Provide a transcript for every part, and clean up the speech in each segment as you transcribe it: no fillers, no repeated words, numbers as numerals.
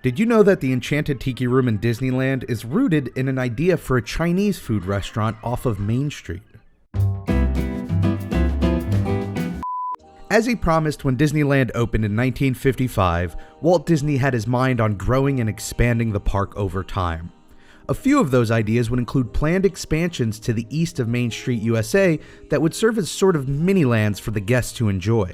Did you know that the Enchanted Tiki Room in Disneyland is rooted in an idea for a Chinese food restaurant off of Main Street? As he promised when Disneyland opened in 1955, Walt Disney had his mind on growing and expanding the park over time. A few of those ideas would include planned expansions to the east of Main Street, USA that would serve as sort of mini-lands for the guests to enjoy.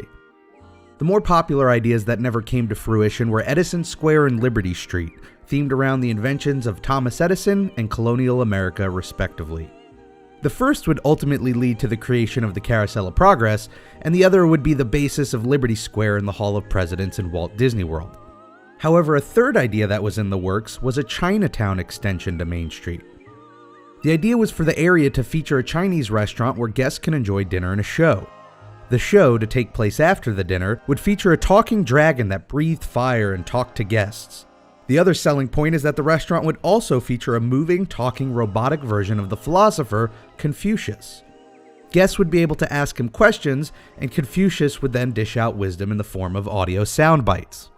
The more popular ideas that never came to fruition were Edison Square and Liberty Street, themed around the inventions of Thomas Edison and colonial America, respectively. The first would ultimately lead to the creation of the Carousel of Progress, and the other would be the basis of Liberty Square in the Hall of Presidents in Walt Disney World. However, a third idea that was in the works was a Chinatown extension to Main Street. The idea was for the area to feature a Chinese restaurant where guests can enjoy dinner and a show. The show, to take place after the dinner, would feature a talking dragon that breathed fire and talked to guests. The other selling point is that the restaurant would also feature a moving, talking, robotic version of the philosopher Confucius. Guests would be able to ask him questions, and Confucius would then dish out wisdom in the form of audio sound bites.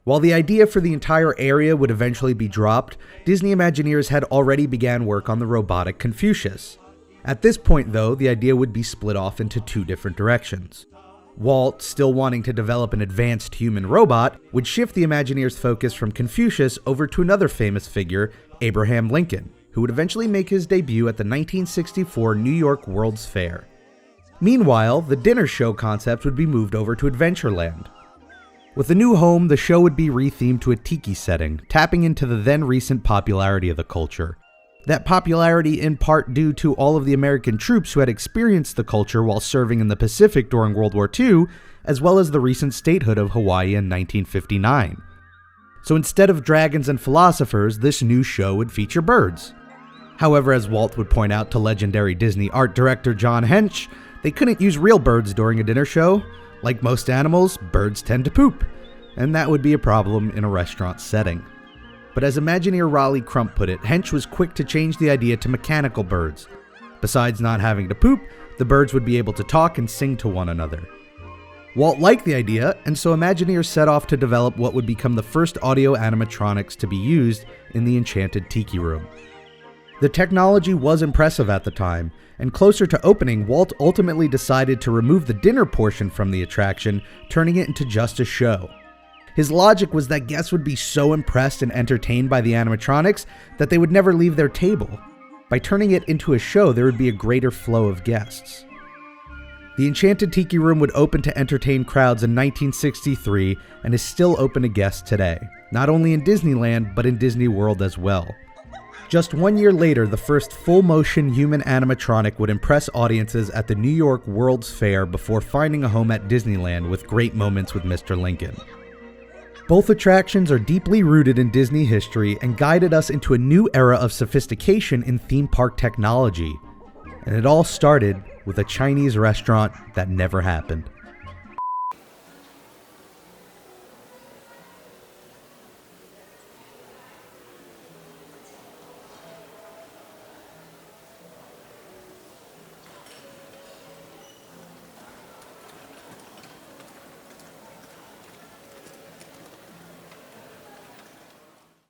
While the idea for the entire area would eventually be dropped, Disney Imagineers had already began work on the robotic Confucius. At this point, though, the idea would be split off into two different directions. Walt, still wanting to develop an advanced human robot, would shift the Imagineers' focus from Confucius over to another famous figure, Abraham Lincoln, who would eventually make his debut at the 1964 New York World's Fair. Meanwhile, the dinner show concept would be moved over to Adventureland. With a new home, the show would be rethemed to a tiki setting, tapping into the then recent popularity of the culture. That popularity in part due to all of the American troops who had experienced the culture while serving in the Pacific during World War II, as well as the recent statehood of Hawaii in 1959. So instead of dragons and philosophers, this new show would feature birds. However, as Walt would point out to legendary Disney art director John Hench, they couldn't use real birds during a dinner show. Like most animals, birds tend to poop, and that would be a problem in a restaurant setting. But as Imagineer Raleigh Crump put it, Hench was quick to change the idea to mechanical birds. Besides not having to poop, the birds would be able to talk and sing to one another. Walt liked the idea, and so Imagineers set off to develop what would become the first audio animatronics to be used in the Enchanted Tiki Room. The technology was impressive at the time, and closer to opening, Walt ultimately decided to remove the dinner portion from the attraction, turning it into just a show. His logic was that guests would be so impressed and entertained by the animatronics that they would never leave their table. By turning it into a show, there would be a greater flow of guests. The Enchanted Tiki Room would open to entertain crowds in 1963 and is still open to guests today, not only in Disneyland, but in Disney World as well. Just 1 year later, the first full-motion human animatronic would impress audiences at the New York World's Fair before finding a home at Disneyland with great moments with Mr. Lincoln. Both attractions are deeply rooted in Disney history and guided us into a new era of sophistication in theme park technology. And it all started with a Chinese restaurant that never happened.